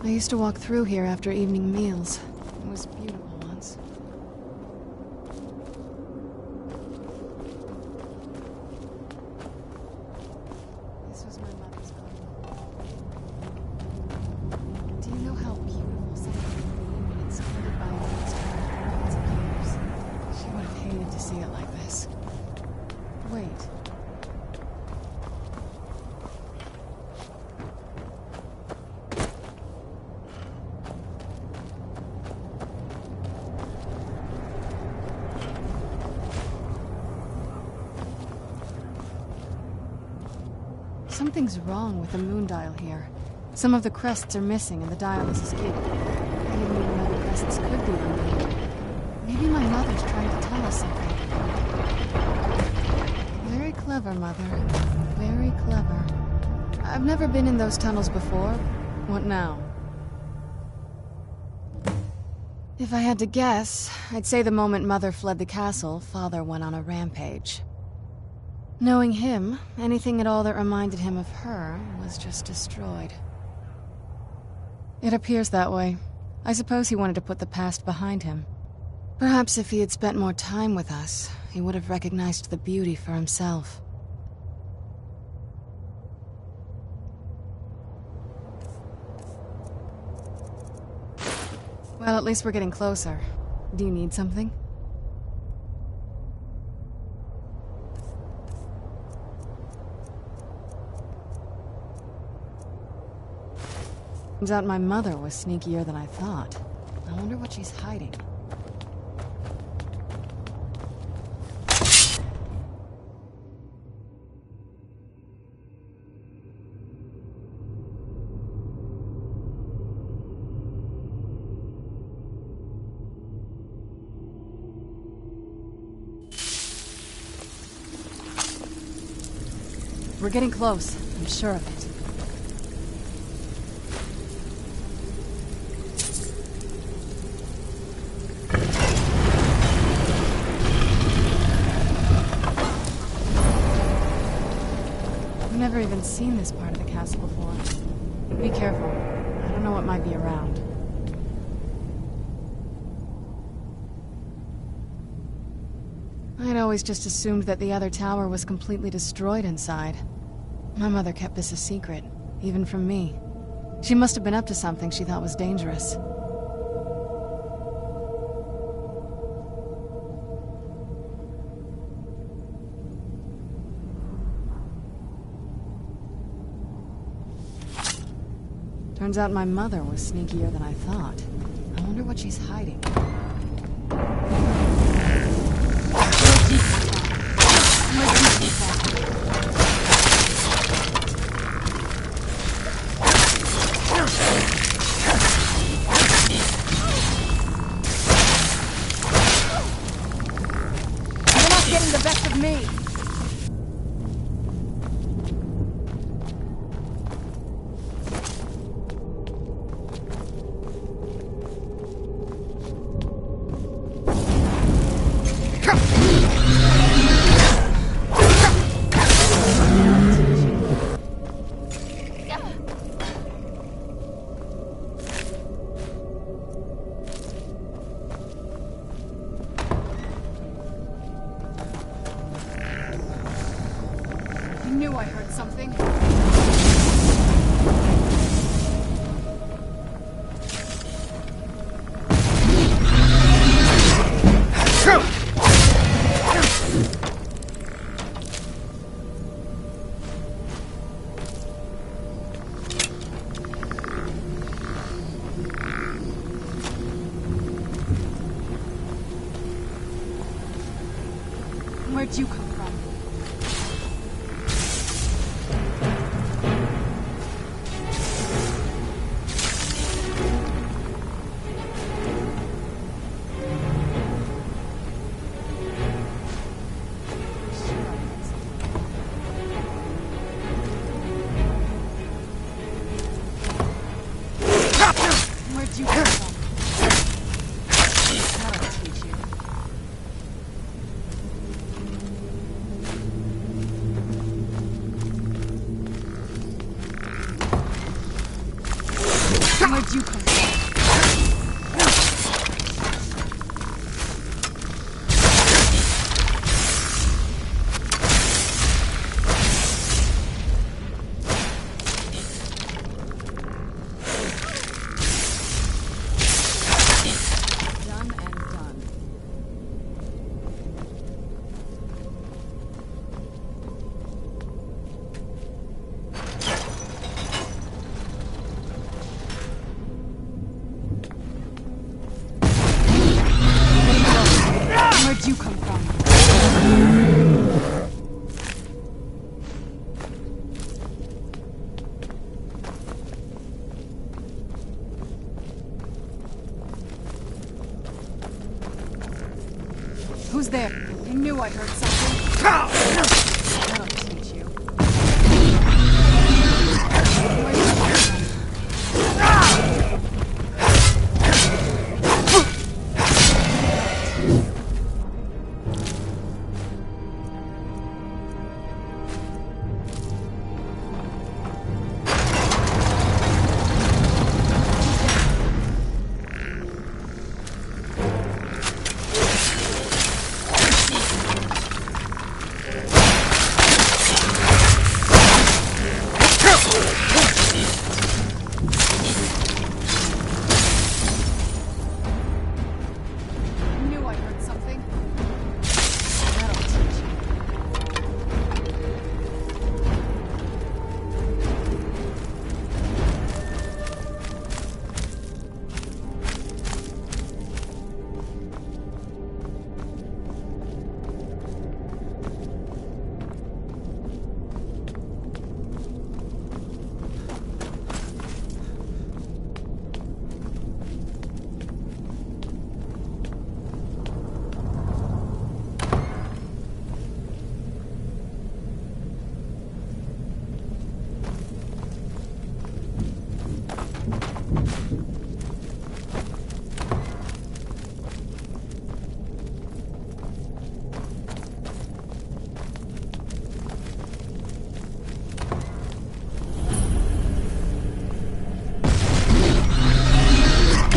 I used to walk through here after evening meals. It was beautiful once. This was my mother's garden. Do you know how beautiful something would be when it's surrounded by leaves for millions of years? She would have hated to see it like this. Wait. Something's wrong with the moon dial here. Some of the crests are missing and the dial is askew. I didn't even know the crests could be removed. Maybe my mother's trying to tell us something. Very clever, Mother. Very clever. I've never been in those tunnels before. What now? If I had to guess, I'd say the moment Mother fled the castle, Father went on a rampage. Knowing him, anything at all that reminded him of her was just destroyed. It appears that way. I suppose he wanted to put the past behind him. Perhaps if he had spent more time with us, he would have recognized the beauty for himself. Well, at least we're getting closer. Do you need something? Turns out my mother was sneakier than I thought. I wonder what she's hiding. We're getting close, I'm sure of it. I've never even seen this part of the castle before. Be careful. I don't know what might be around. I'd always just assumed that the other tower was completely destroyed inside. My mother kept this a secret, even from me. She must have been up to something she thought was dangerous. Turns out my mother was sneakier than I thought. I wonder what she's hiding. You're not getting the best of me! I knew I heard something. Where'd you come from? Where'd you come from? That'll teach you. Where'd you come from? Where'd you come from? Who's there? I knew I heard something. That'll teach you.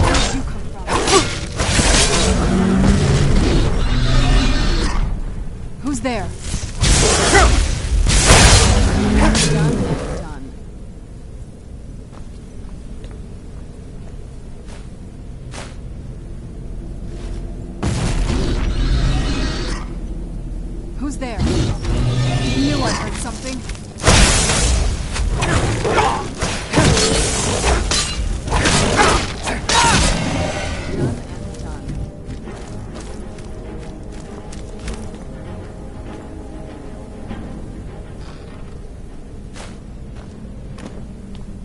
Where'd you come from? Who's there? Done. Who's there? I knew I heard something.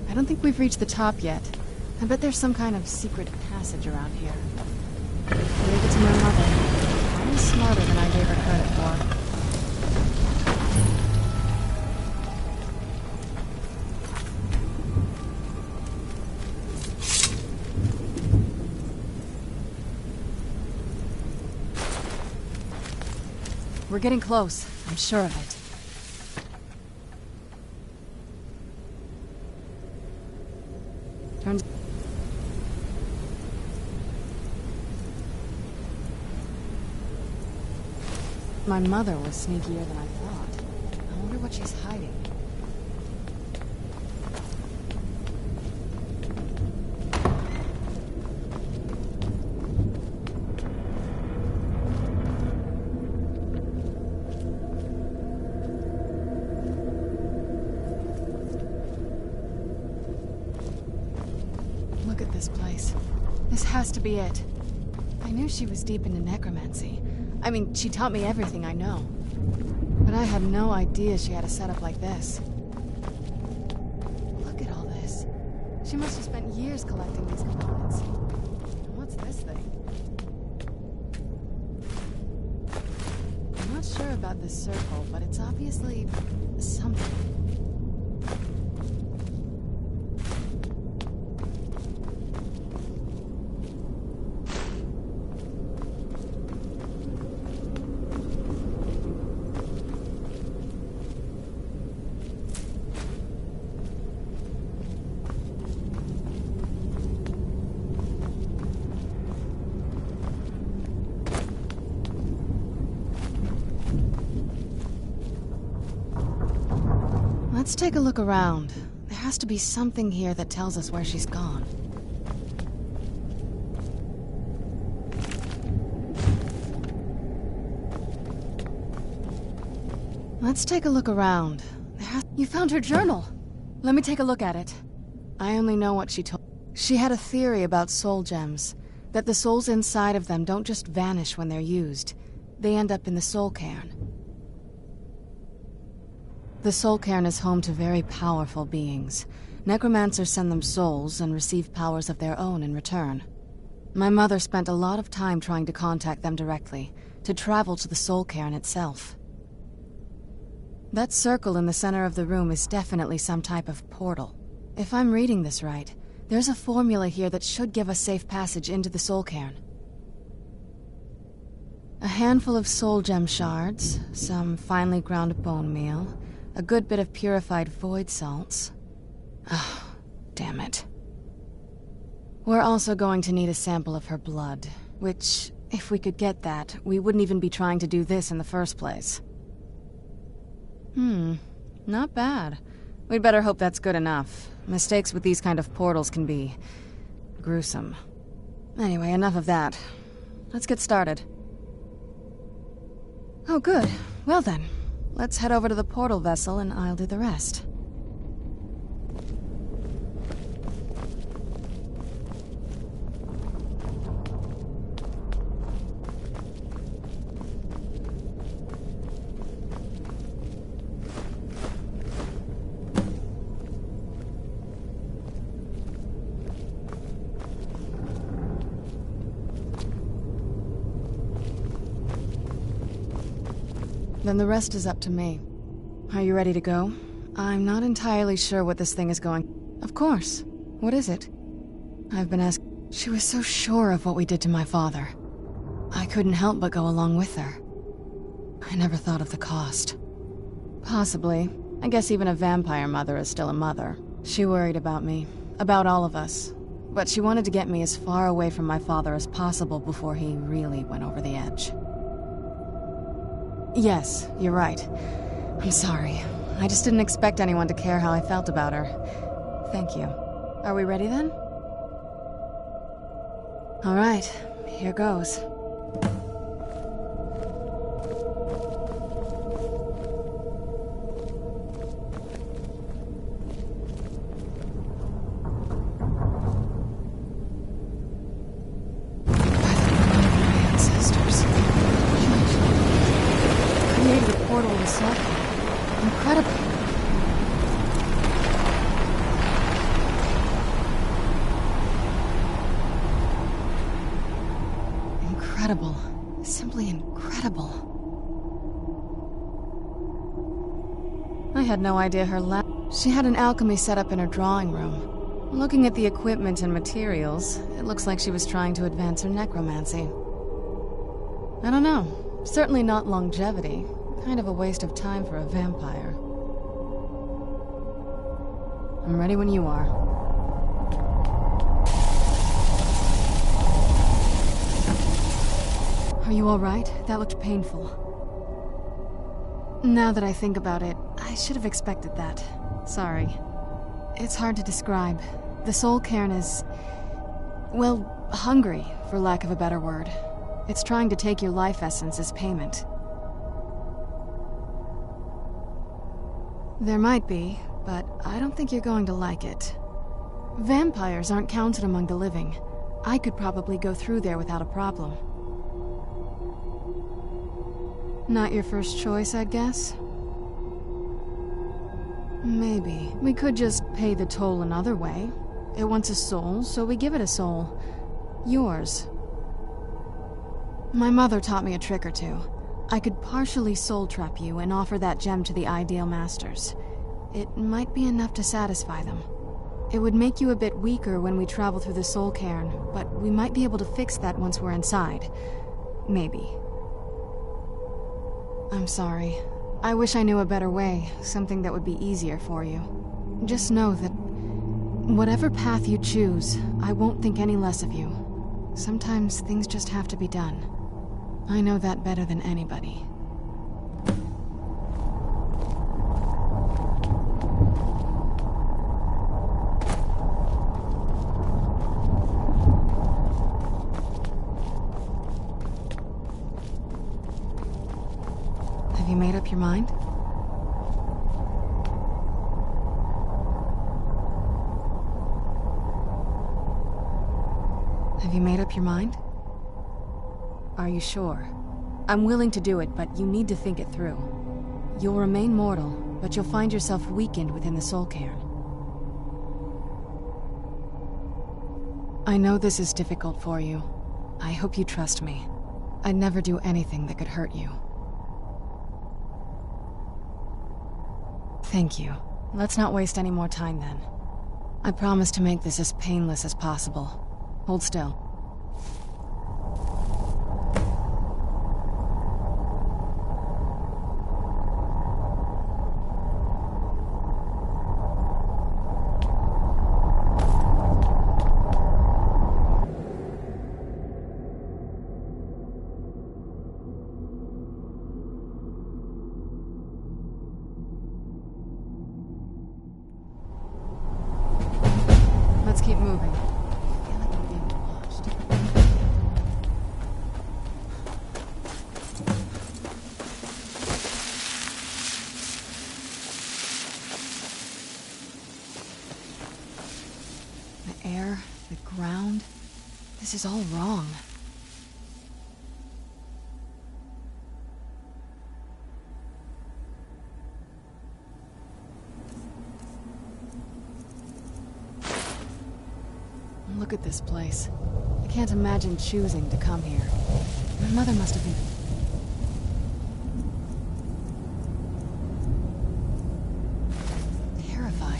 I don't think we've reached the top yet. I bet there's some kind of secret passage around here. Leave it to my mother. I'm smarter than I gave her credit for. We're getting close. I'm sure of it. Turns. My mother was sneakier than I thought. I wonder what she's hiding. Look at this place. This has to be it. I knew she was deep into necromancy. I mean, she taught me everything I know. But I had no idea she had a setup like this. Look at all this. She must have spent years collecting these components. And what's this thing? I'm not sure about this circle, but it's obviously something. Let's take a look around. There has to be something here that tells us where she's gone. Let's take a look around. You found her journal! Let me take a look at it. I only know what she told. She had a theory about soul gems. That the souls inside of them don't just vanish when they're used. They end up in the soul cairn. The soul cairn is home to very powerful beings. Necromancers send them souls and receive powers of their own in return. My mother spent a lot of time trying to contact them directly, to travel to the soul cairn itself. That circle in the center of the room is definitely some type of portal. If I'm reading this right, there's a formula here that should give us safe passage into the soul cairn. A handful of soul gem shards, some finely ground bone meal, a good bit of purified void salts. Oh, damn it. We're also going to need a sample of her blood, which, if we could get that, we wouldn't even be trying to do this in the first place. Not bad. We'd better hope that's good enough. Mistakes with these kind of portals can be gruesome. Anyway, enough of that. Let's get started. Oh, good. Well then, let's head over to the portal vessel and I'll do the rest. Then the rest is up to me. Are you ready to go? I'm not entirely sure what this thing is going... Of course. What is it? I've been asked... She was so sure of what we did to my father. I couldn't help but go along with her. I never thought of the cost. Possibly. I guess even a vampire mother is still a mother. She worried about me. About all of us. But she wanted to get me as far away from my father as possible before he really went over the edge. Yes, you're right. I'm sorry. I just didn't expect anyone to care how I felt about her. Thank you. Are we ready then? All right, here goes. Incredible. Incredible. Simply incredible. I had no idea her lab... She had an alchemy set up in her drawing room. Looking at the equipment and materials, it looks like she was trying to advance her necromancy. I don't know. Certainly not longevity. Kind of a waste of time for a vampire. I'm ready when you are. Are you all right? That looked painful. Now that I think about it, I should have expected that. Sorry. It's hard to describe. The soul cairn is... well, hungry, for lack of a better word. It's trying to take your life essence as payment. There might be, but I don't think you're going to like it. Vampires aren't counted among the living. I could probably go through there without a problem. Not your first choice, I'd guess? Maybe. We could just pay the toll another way. It wants a soul, so we give it a soul. Yours. My mother taught me a trick or two. I could partially soul trap you and offer that gem to the ideal masters. It might be enough to satisfy them. It would make you a bit weaker when we travel through the soul cairn, but we might be able to fix that once we're inside. Maybe. I'm sorry. I wish I knew a better way, something that would be easier for you. Just know that whatever path you choose, I won't think any less of you. Sometimes things just have to be done. I know that better than anybody. your mind? Have you made up your mind? Are you sure? I'm willing to do it, but you need to think it through. You'll remain mortal, but you'll find yourself weakened within the soul cairn. I know this is difficult for you. I hope you trust me. I'd never do anything that could hurt you. Thank you. Let's not waste any more time then. I promise to make this as painless as possible. Hold still. Let's keep moving. I feel like I'm being watched. The air, the ground. This is all wrong. Look at this place. I can't imagine choosing to come here. My mother must have been... terrified.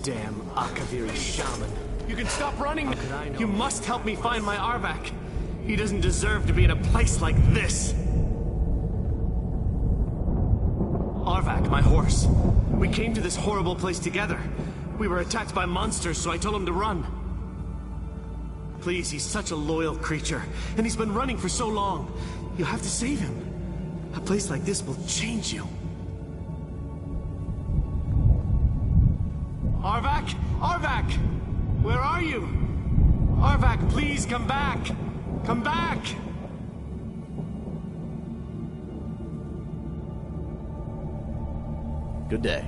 Damn Akaviri shaman. You can stop running! You must help me find my Arvak. He doesn't deserve to be in a place like this. Arvak, my horse. We came to this horrible place together. We were attacked by monsters, so I told him to run. Please, he's such a loyal creature, and he's been running for so long. You have to save him. A place like this will change you. Arvak? Arvak! Where are you? Arvak, please come back! Come back! Good day.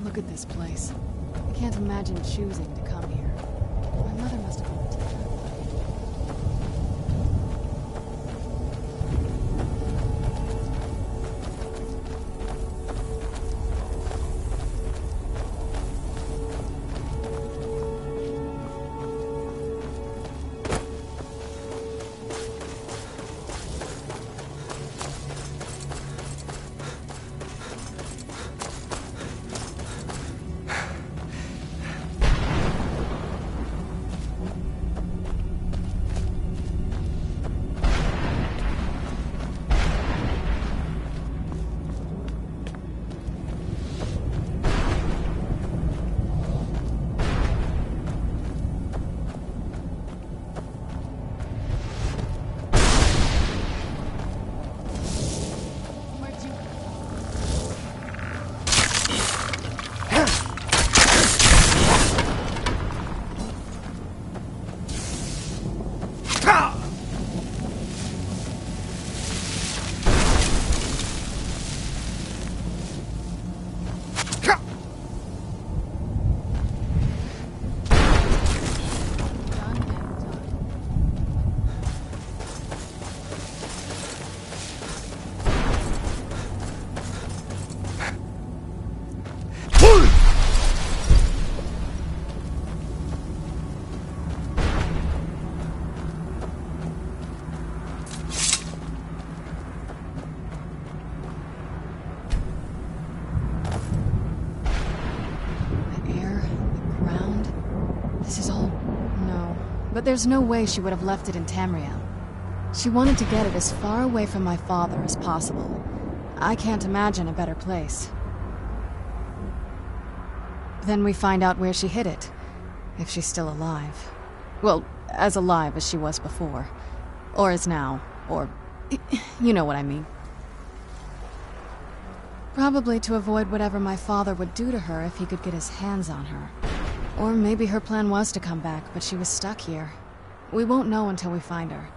Look at this place. I can't imagine choosing to come here. My mother must have been terrified. But there's no way she would have left it in Tamriel. She wanted to get it as far away from my father as possible. I can't imagine a better place. Then we find out where she hid it, if she's still alive. Well, as alive as she was before. Or is now, or... you know what I mean. Probably to avoid whatever my father would do to her if he could get his hands on her. Or maybe her plan was to come back, but she was stuck here. We won't know until we find her.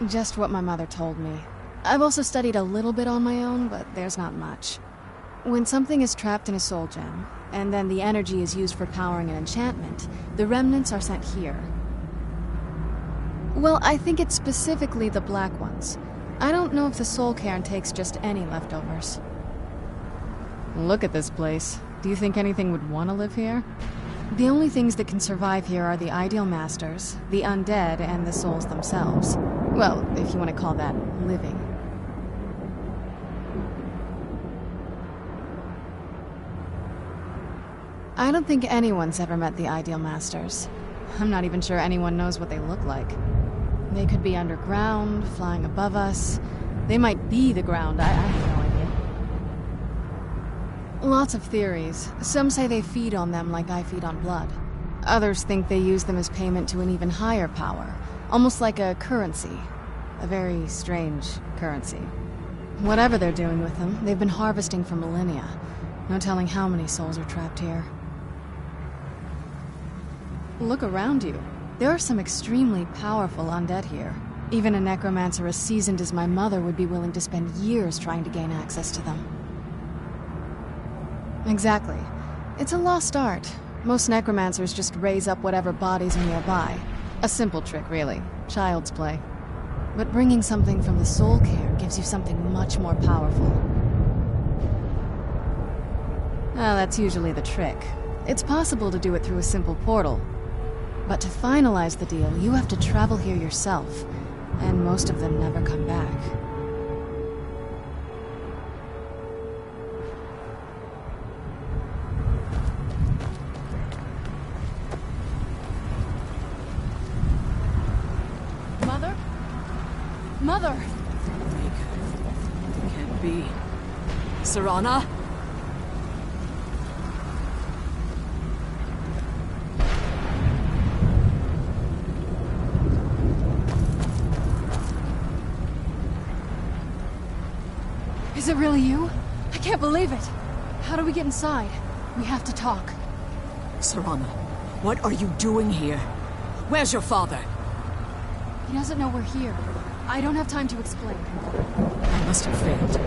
Just what my mother told me. I've also studied a little bit on my own, but there's not much. When something is trapped in a soul gem, and then the energy is used for powering an enchantment, the remnants are sent here. Well, I think it's specifically the black ones. I don't know if the soul cairn takes just any leftovers. Look at this place. Do you think anything would want to live here? The only things that can survive here are the ideal masters, the undead, and the souls themselves. Well, if you want to call that living. I don't think anyone's ever met the ideal masters. I'm not even sure anyone knows what they look like. They could be underground, flying above us. They might be the ground, I have no idea. Lots of theories. Some say they feed on them like I feed on blood. Others think they use them as payment to an even higher power. Almost like a currency. A very strange currency. Whatever they're doing with them, they've been harvesting for millennia. No telling how many souls are trapped here. Look around you. There are some extremely powerful undead here. Even a necromancer as seasoned as my mother would be willing to spend years trying to gain access to them. Exactly. It's a lost art. Most necromancers just raise up whatever bodies are nearby. A simple trick, really. Child's play. But bringing something from the soul cairn gives you something much more powerful. Well, that's usually the trick. It's possible to do it through a simple portal. But to finalize the deal, you have to travel here yourself. And most of them never come back. Mother? Mother! Can't be. Serana? Is it really you? I can't believe it. How do we get inside? We have to talk. Serana, what are you doing here? Where's your father? He doesn't know we're here. I don't have time to explain. I must have failed.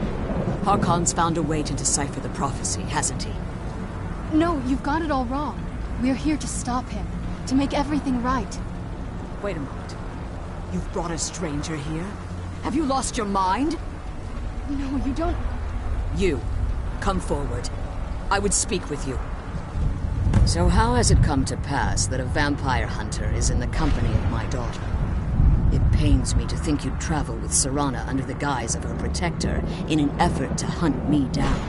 Harkon's found a way to decipher the prophecy, hasn't he? No, you've got it all wrong. We're here to stop him. To make everything right. Wait a moment. You've brought a stranger here? Have you lost your mind? No, you don't... You, come forward. I would speak with you. So how has it come to pass that a vampire hunter is in the company of my daughter? It pains me to think you'd travel with Serana under the guise of her protector in an effort to hunt me down.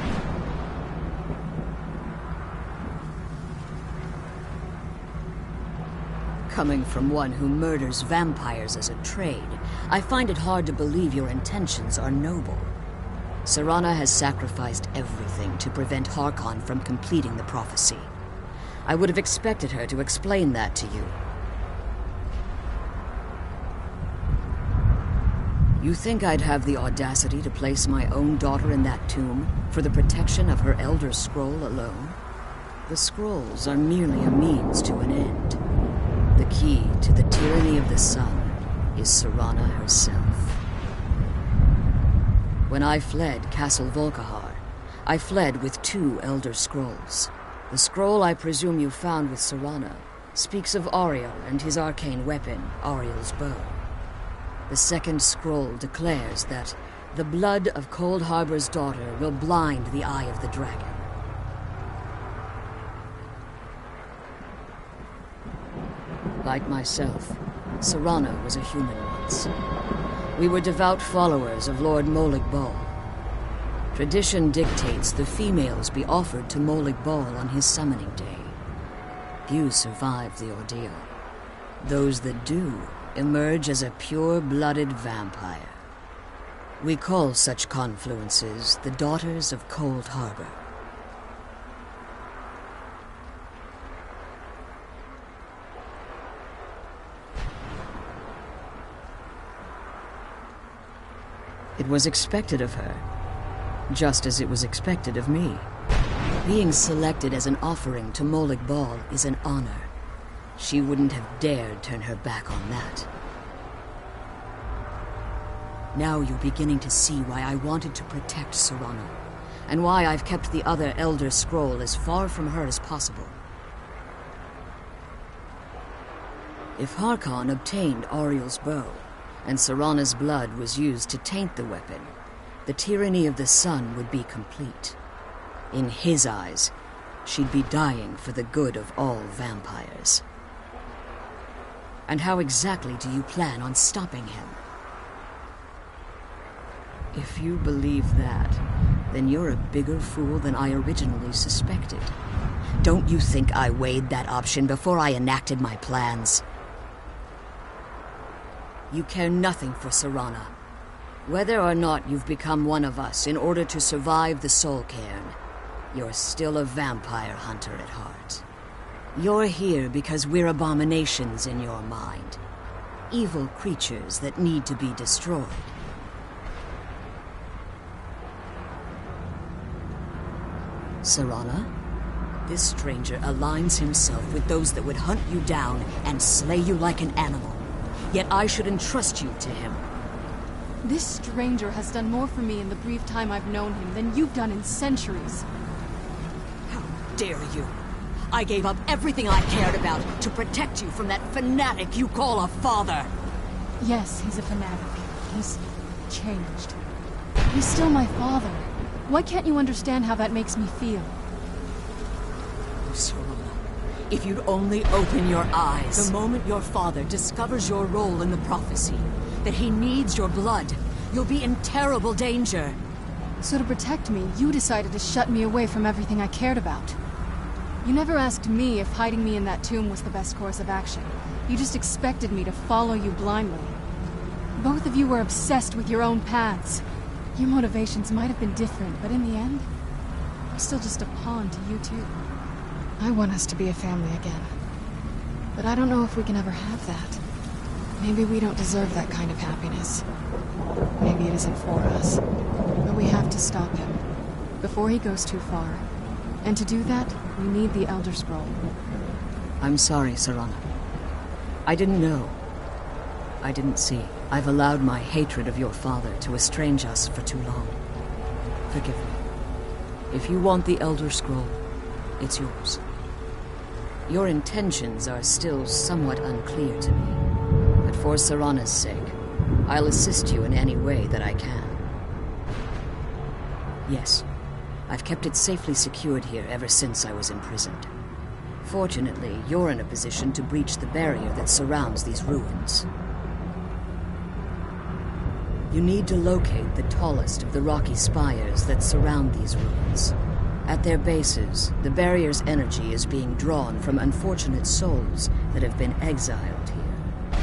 Coming from one who murders vampires as a trade, I find it hard to believe your intentions are noble. Serana has sacrificed everything to prevent Harkon from completing the prophecy. I would have expected her to explain that to you. You think I'd have the audacity to place my own daughter in that tomb for the protection of her Elder Scroll alone? The scrolls are merely a means to an end. The key to the tyranny of the sun is Serana herself. When I fled Castle Volkihar, I fled with 2 Elder Scrolls. The scroll I presume you found with Serana speaks of Ariel and his arcane weapon, Ariel's bow. The second scroll declares that the blood of Cold Harbor's daughter will blind the eye of the dragon. Like myself, Serana was a human once. We were devout followers of Lord Molig Bal. Tradition dictates the females be offered to Molig Bal on his summoning day. Few survive the ordeal. Those that do emerge as a pure-blooded vampire. We call such confluences the Daughters of Cold Harbor. It was expected of her, just as it was expected of me. Being selected as an offering to Molig Bal is an honor. She wouldn't have dared turn her back on that. Now you're beginning to see why I wanted to protect Serana, and why I've kept the other Elder Scroll as far from her as possible. If Harkon obtained Ariel's bow, and Serana's blood was used to taint the weapon, the tyranny of the sun would be complete. In his eyes, she'd be dying for the good of all vampires. And how exactly do you plan on stopping him? If you believe that, then you're a bigger fool than I originally suspected. Don't you think I weighed that option before I enacted my plans? You care nothing for Serana. Whether or not you've become one of us in order to survive the Soul Cairn, you're still a vampire hunter at heart. You're here because we're abominations in your mind. Evil creatures that need to be destroyed. Serana, this stranger aligns himself with those that would hunt you down and slay you like an animal. Yet I should entrust you to him. This stranger has done more for me in the brief time I've known him than you've done in centuries. How dare you! I gave up everything I cared about to protect you from that fanatic you call a father! Yes, he's a fanatic. He's changed. He's still my father. Why can't you understand how that makes me feel? Oh, Serana, if you'd only open your eyes. The moment your father discovers your role in the prophecy, that he needs your blood, you'll be in terrible danger. So to protect me, you decided to shut me away from everything I cared about. You never asked me if hiding me in that tomb was the best course of action. You just expected me to follow you blindly. Both of you were obsessed with your own paths. Your motivations might have been different, but in the end, I'm still just a pawn to you too. I want us to be a family again. But I don't know if we can ever have that. Maybe we don't deserve that kind of happiness. Maybe it isn't for us. But we have to stop him, before he goes too far. And to do that, we need the Elder Scroll. I'm sorry, Serana. I didn't know. I didn't see. I've allowed my hatred of your father to estrange us for too long. Forgive me. If you want the Elder Scroll, it's yours. Your intentions are still somewhat unclear to me, but for Serana's sake, I'll assist you in any way that I can. Yes, I've kept it safely secured here ever since I was imprisoned. Fortunately, you're in a position to breach the barrier that surrounds these ruins. You need to locate the tallest of the rocky spires that surround these ruins. At their bases, the barrier's energy is being drawn from unfortunate souls that have been exiled here.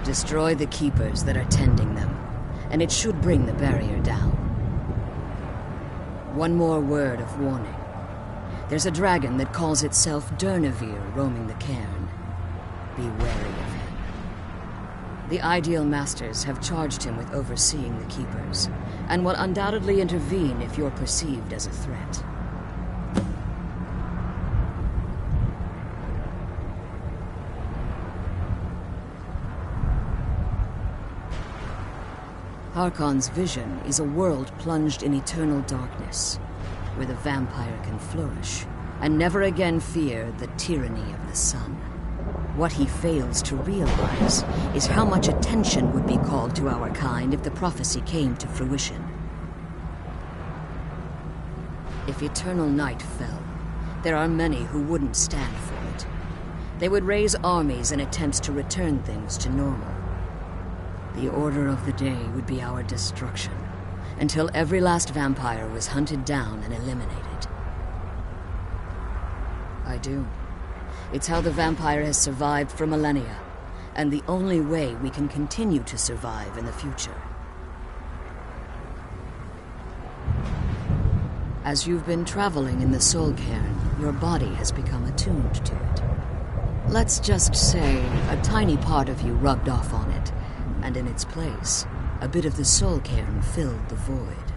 Destroy the keepers that are tending them, and it should bring the barrier down. One more word of warning. There's a dragon that calls itself Durnevere roaming the cairn. Be wary of him. The Ideal Masters have charged him with overseeing the Keepers, and will undoubtedly intervene if you're perceived as a threat. Harkon's vision is a world plunged in eternal darkness, where the vampire can flourish, and never again fear the tyranny of the sun. What he fails to realize is how much attention would be called to our kind if the prophecy came to fruition. If eternal night fell, there are many who wouldn't stand for it. They would raise armies in attempts to return things to normal. The order of the day would be our destruction, until every last vampire was hunted down and eliminated. I do. It's how the vampire has survived for millennia, and the only way we can continue to survive in the future. As you've been traveling in the Soul Cairn, your body has become attuned to it. Let's just say a tiny part of you rubbed off on it, and in its place, a bit of the Soul Cairn filled the void.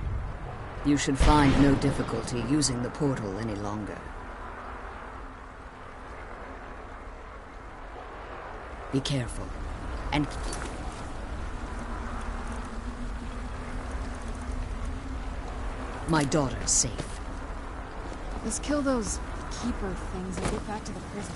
You should find no difficulty using the portal any longer. Be careful, and... My daughter's safe. Let's kill those keeper things and get back to the prison.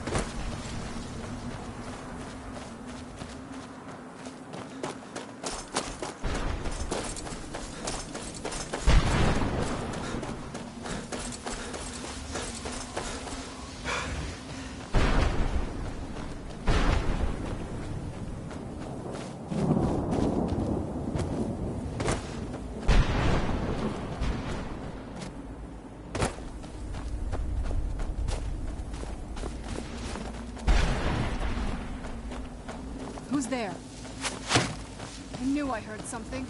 Who's there? I knew I heard something.